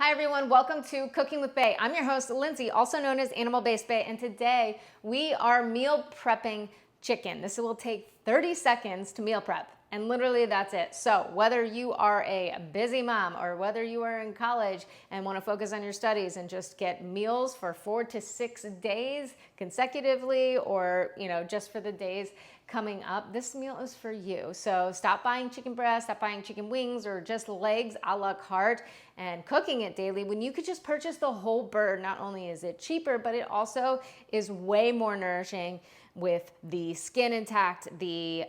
Hi everyone, welcome to Cooking with Bae. I'm your host, Lindsay, also known as Animal Based Bae, and today we are meal prepping chicken. This will take 30 seconds to meal prep, and literally that's it. So whether you are a busy mom or whether you are in college and want to focus on your studies and just get meals for 4 to 6 days consecutively, or just for the days coming up, this meal is for you. So stop buying chicken breast, stop buying chicken wings or just legs a la carte and cooking it daily when you could just purchase the whole bird. Not only is it cheaper, but it also is way more nourishing with the skin intact, the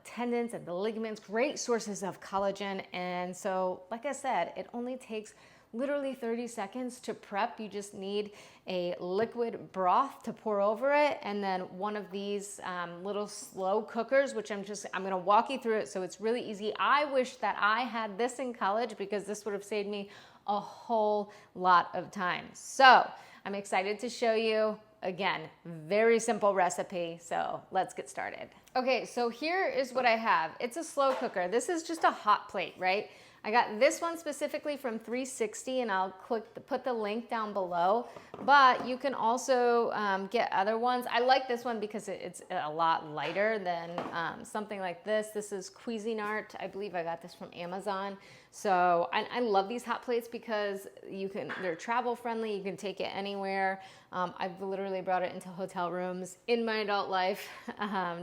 tendons and the ligaments, great sources of collagen. And so, like I said, it only takes literally 30 seconds to prep. You just need a liquid broth to pour over it, and then one of these little slow cookers, which I'm gonna walk you through it so it's really easy. I wish that I had this in college because this would have saved me a whole lot of time. So I'm excited to show you. Again, very simple recipe, so let's get started. Okay, so here is what I have. It's a slow cooker. This is just a hot plate, right? I got this one specifically from 360, and I'll put the link down below, but you can also get other ones. I like this one because it's a lot lighter than something like this. This is Cuisinart. I believe I got this from Amazon. So I love these hot plates because they're travel friendly. You can take it anywhere. I've literally brought it into hotel rooms in my adult life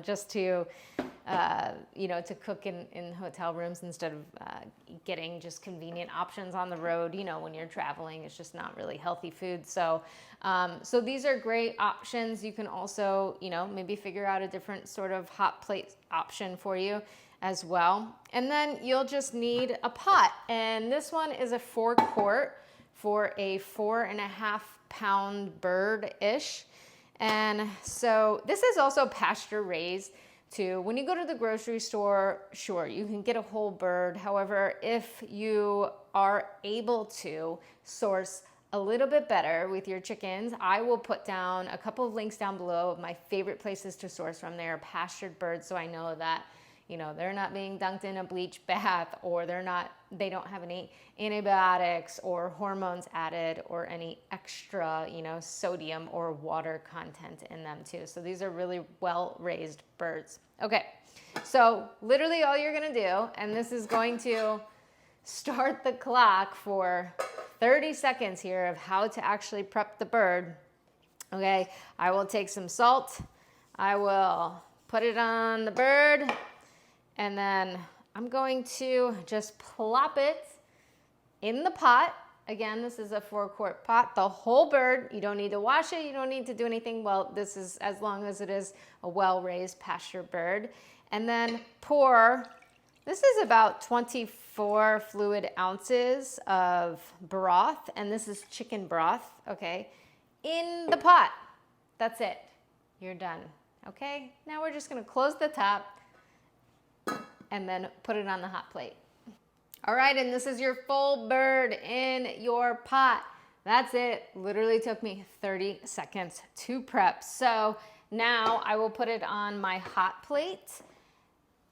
just to to cook in hotel rooms instead of getting just convenient options on the road. When you're traveling, it's just not really healthy food. So these are great options. You can also, maybe figure out a different sort of hot plate option for you as well. And then you'll just need a pot. And this one is a 4-quart for a 4.5-pound bird-ish. And so this is also pasture-raised too. When you go to the grocery store, sure, you can get a whole bird. However, if you are able to source a little bit better with your chickens, I will put down a couple of links down below of my favorite places to source from. They are pastured birds, so I know that they're not being dunked in a bleach bath, or they don't have any antibiotics or hormones added or any extra, sodium or water content in them too. So these are really well-raised birds. Okay, so literally all you're gonna do, and this is going to start the clock for 30 seconds here of how to actually prep the bird. Okay, I will take some salt. I will put it on the bird. And then I'm going to just plop it in the pot. Again, this is a 4-quart pot, the whole bird. You don't need to wash it. You don't need to do anything. Well, this is as long as it is a well-raised pasture bird. And then this is about 24 fluid ounces of broth. And this is chicken broth, okay, in the pot. That's it. You're done, okay? Now we're just gonna close the top and then put it on the hot plate. All right, and this is your full bird in your pot. That's it. Literally took me 30 seconds to prep. So now I will put it on my hot plate.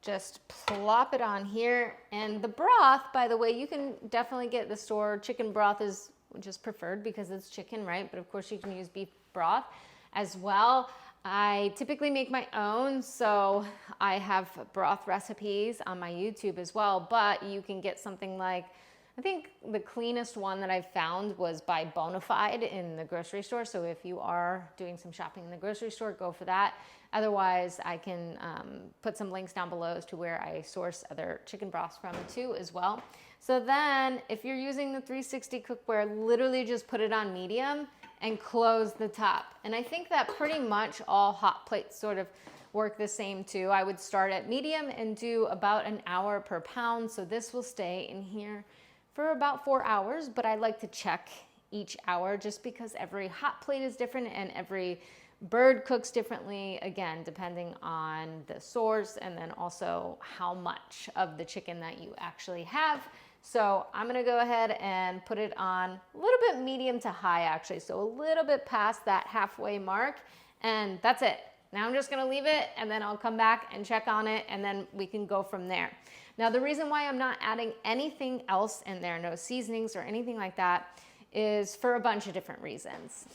Just plop it on here. And the broth, by the way, you can definitely get the store. Chicken broth is just preferred because it's chicken, right? But of course you can use beef broth as well. I typically make my own, so I have broth recipes on my YouTube as well, but you can get something like, I think the cleanest one that I've found was by Bonafide in the grocery store. So if you are doing some shopping in the grocery store, go for that. Otherwise, I can put some links down below as to where I source other chicken broths from too as well. So then if you're using the 360 cookware, literally just put it on medium and close the top. And I think that pretty much all hot plates sort of work the same too. I would start at medium and do about an hour per pound. So this will stay in here for about 4 hours, but I like to check each hour just because every hot plate is different and every bird cooks differently, again, depending on the source and then also how much of the chicken that you actually have. So I'm gonna go ahead and put it on a little bit medium to high actually, so a little bit past that halfway mark, and that's it. Now I'm just gonna leave it and then I'll come back and check on it and then we can go from there. Now, the reason why I'm not adding anything else in there, no seasonings or anything like that, is for a bunch of different reasons.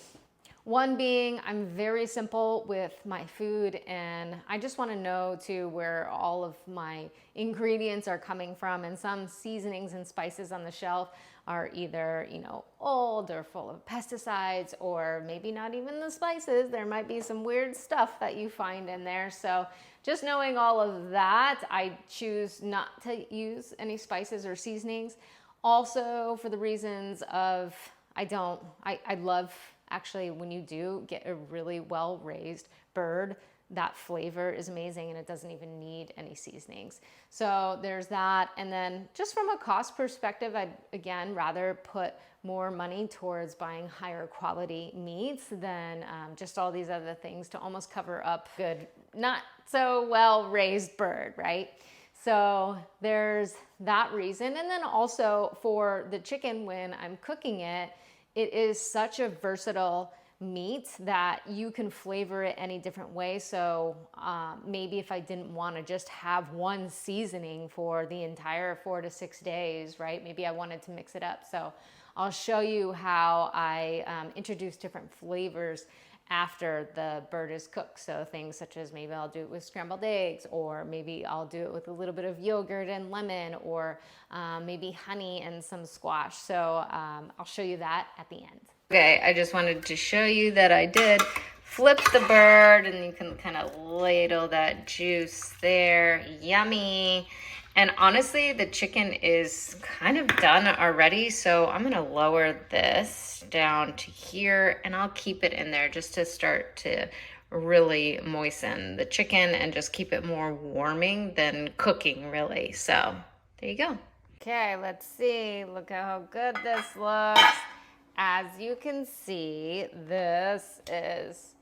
One being, I'm very simple with my food, and I just want to know too where all of my ingredients are coming from. And some seasonings and spices on the shelf are either, old or full of pesticides, or maybe not even the spices. There might be some weird stuff that you find in there. So just knowing all of that, I choose not to use any spices or seasonings. Also for the reasons of, I love, actually, when you do get a really well-raised bird, that flavor is amazing and it doesn't even need any seasonings. So there's that. And then just from a cost perspective, I'd again rather put more money towards buying higher quality meats than just all these other things to almost cover up good, not so well-raised bird, right? So there's that reason. And then also for the chicken, when I'm cooking it, it is such a versatile meat that you can flavor it any different way. So maybe if I didn't want to just have one seasoning for the entire 4 to 6 days, right? Maybe I wanted to mix it up. So I'll show you how I introduce different flavors after the bird is cooked. So things such as maybe I'll do it with scrambled eggs, or maybe I'll do it with a little bit of yogurt and lemon, or maybe honey and some squash. So I'll show you that at the end. Okay, I just wanted to show you that I did flip the bird, and you can kind of ladle that juice there. Yummy. And honestly, the chicken is kind of done already, so I'm gonna lower this down to here, and I'll keep it in there just to start to really moisten the chicken and just keep it more warming than cooking, really. So there you go. Okay, let's see. Look at how good this looks. As you can see, this is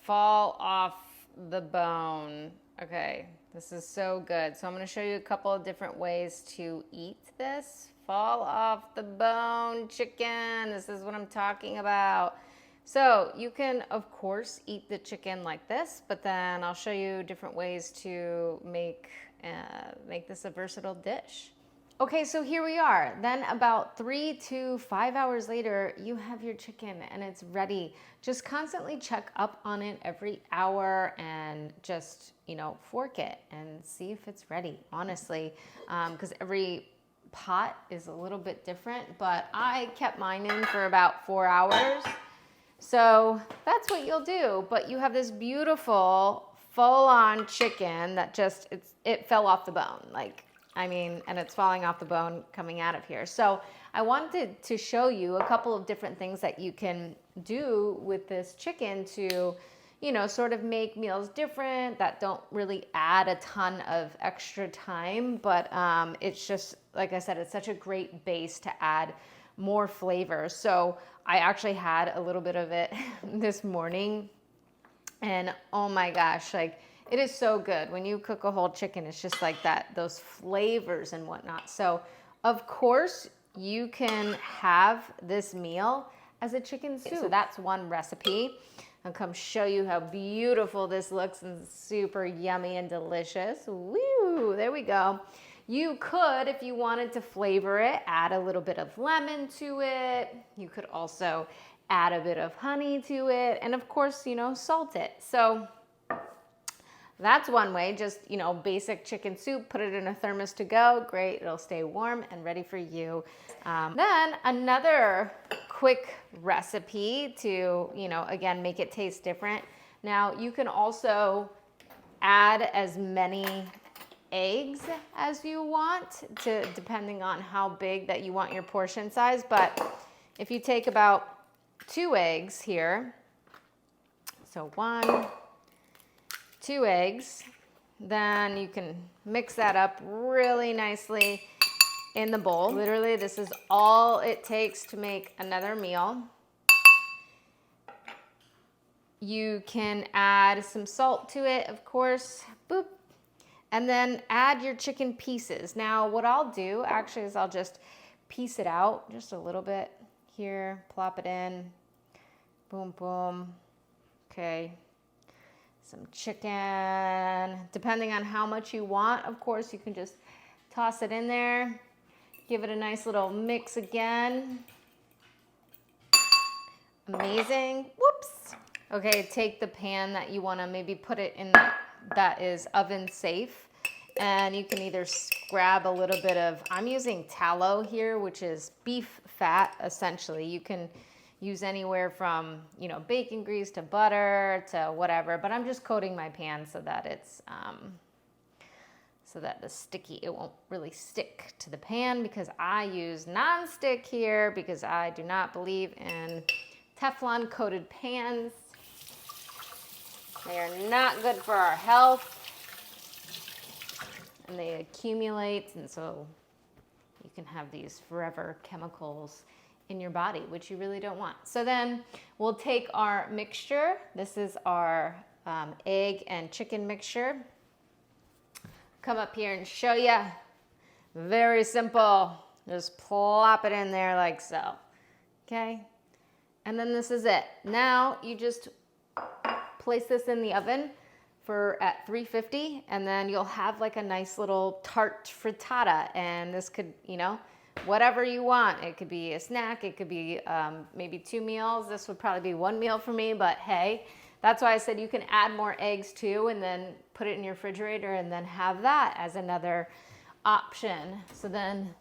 fall off the bone. Okay, this is so good. So I'm going to show you a couple of different ways to eat this. Fall off the bone chicken. This is what I'm talking about. So you can, of course, eat the chicken like this, but then I'll show you different ways to make this a versatile dish. Okay, so here we are. Then about 3 to 5 hours later, you have your chicken and it's ready. Just constantly check up on it every hour and just, fork it and see if it's ready, honestly, because every pot is a little bit different, but I kept mine in for about 4 hours. So that's what you'll do. But you have this beautiful full-on chicken that just, it fell off the bone. And it's falling off the bone coming out of here. So I wanted to show you a couple of different things that you can do with this chicken to, sort of make meals different that don't really add a ton of extra time. But it's just, like I said, it's such a great base to add more flavor. So I actually had a little bit of it this morning, and oh my gosh, it is so good. When you cook a whole chicken, it's just like that, those flavors and whatnot. So of course you can have this meal as a chicken soup. So that's one recipe. I'll come show you how beautiful this looks and super yummy and delicious. Woo, there we go. You could, if you wanted to flavor it, add a little bit of lemon to it. You could also add a bit of honey to it. And of course, salt it. So that's one way, just, basic chicken soup, put it in a thermos to go. Great, it'll stay warm and ready for you. Then another quick recipe to, again, make it taste different. Now, you can also add as many eggs as you want, depending on how big that you want your portion size. But if you take about 2 eggs here, so 1, 2 eggs, then you can mix that up really nicely in the bowl. Literally, this is all it takes to make another meal. You can add some salt to it, of course, boop, and then add your chicken pieces. Now, what I'll do actually is I'll just piece it out just a little bit here, plop it in, boom, boom, okay. Some chicken, depending on how much you want. Of course, you can just Toss it in there. Give it a nice little mix again. Amazing. Whoops. Okay, take the pan that you want to maybe put it in that is oven safe. And you can either grab a little bit of, I'm using tallow here, which is beef fat, essentially. You can use anywhere from, you know, bacon grease to butter to whatever, but I'm just coating my pan so that it's, so that it won't really stick to the pan, because I use non-stick here because I do not believe in Teflon coated pans. They are not good for our health. And they accumulate, and so you can have these forever chemicals in your body, which you really don't want. So then we'll take our mixture. This is our egg and chicken mixture. Come up here and show you. Very simple. Just plop it in there like so. Okay? And then this is it. Now you just place this in the oven at 350, and then you'll have like a nice little tart frittata. And this could, you know, whatever you want. It could be a snack. It could be maybe 2 meals. This would probably be 1 meal for me, but hey, that's why I said you can add more eggs too, and then put it in your refrigerator and then have that as another option. So then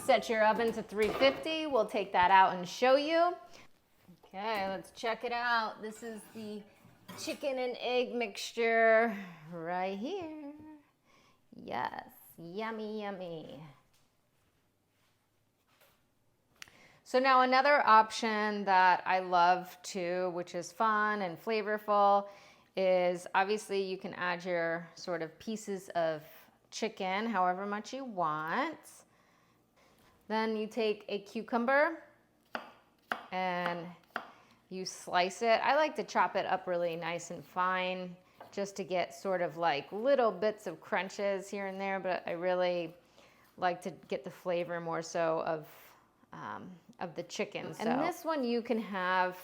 set your oven to 350. We'll take that out and show you. Okay, let's check it out. This is the chicken and egg mixture right here. Yes, yummy, yummy. So now another option that I love too, which is fun and flavorful, is obviously you can add your sort of pieces of chicken, however much you want. Then you take a cucumber and you slice it. I like to chop it up really nice and fine just to get sort of like little bits of crunches here and there, but I really like to get the flavor more so of the chicken. And this one you can have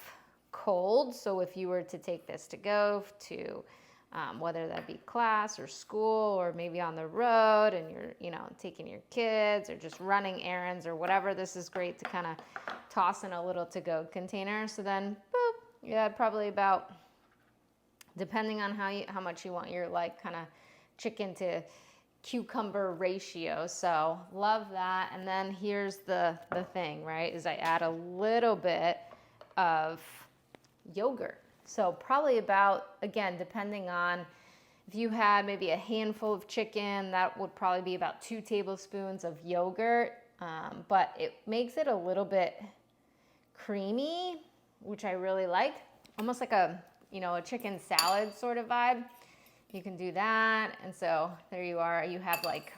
cold, so if you were to take this to go to whether that be class or school or maybe on the road and you're, you know, taking your kids or just running errands or whatever, this is great to kind of toss in a little to-go container. So then, boop, yeah, probably about, depending on how much you want your like kind of chicken to cucumber ratio. So love that. And then here's the thing, right, is I add a little bit of yogurt. So probably about, again, depending on if you had maybe a handful of chicken, that would probably be about 2 tablespoons of yogurt. But it makes it a little bit creamy, which I really like. Almost like a, you know, a chicken salad sort of vibe. You can do that. And so there you are. You have like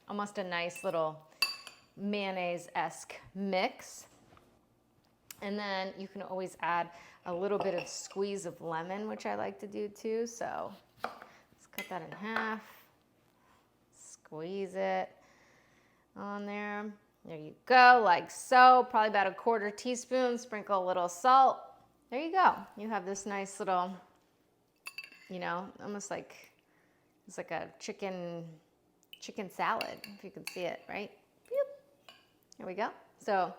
almost a nice little mayonnaise-esque mix. And then you can always add a little bit of squeeze of lemon, which I like to do too. So let's cut that in half. Squeeze it on there. There you go, like so. Probably about a 1/4 teaspoon. Sprinkle a little salt. There you go. You have this nice little, you know, almost like, it's like a chicken salad, if you can see it, right? Boop. There we go. So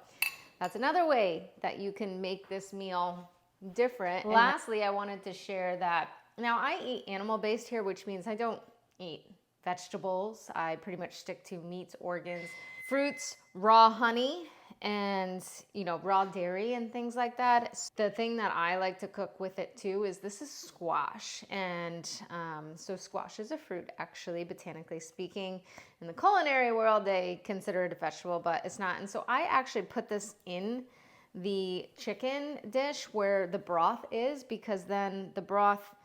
that's another way that you can make this meal different. And lastly, I wanted to share that now I eat animal-based here, which means I don't eat vegetables. I pretty much stick to meats, organs, fruits, raw honey, and, you know, raw dairy and things like that. The thing that I like to cook with it too is this is squash. And so squash is a fruit, actually, botanically speaking. In the culinary world, they consider it a vegetable, but it's not. And so I actually put this in the chicken dish where the broth is, because then the broth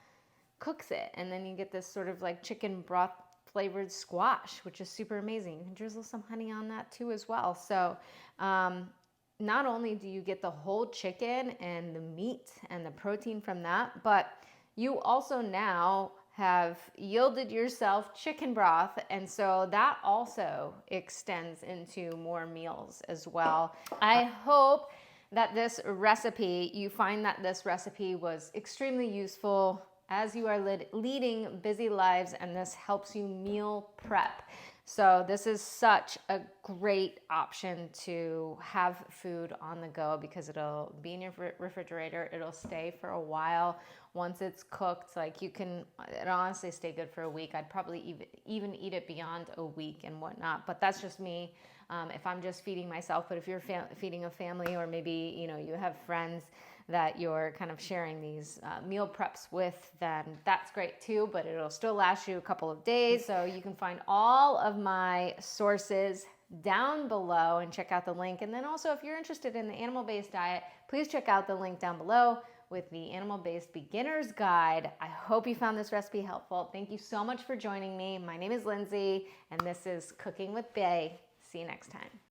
cooks it. And then you get this sort of like chicken broth flavored squash, which is super amazing. You can drizzle some honey on that too as well. So not only do you get the whole chicken and the meat and the protein from that, but you also now have yielded yourself chicken broth. And so that also extends into more meals as well. I hope that this recipe, you find that this recipe was extremely useful as you are leading busy lives, and this helps you meal prep. So this is such a great option to have food on the go because it'll be in your refrigerator. It'll stay for a while. Once it's cooked, like it'll honestly stay good for a week. I'd probably even eat it beyond a week and whatnot, but that's just me. If I'm just feeding myself, but if you're feeding a family, or maybe, you have friends that you're kind of sharing these meal preps with, then that's great too, but it'll still last you a couple of days. So you can find all of my sources down below and check out the link. And then also, if you're interested in the animal-based diet, please check out the link down below with the animal-based beginner's guide. I hope you found this recipe helpful. Thank you so much for joining me. My name is Lindsay, and this is Cooking with Bae. See you next time.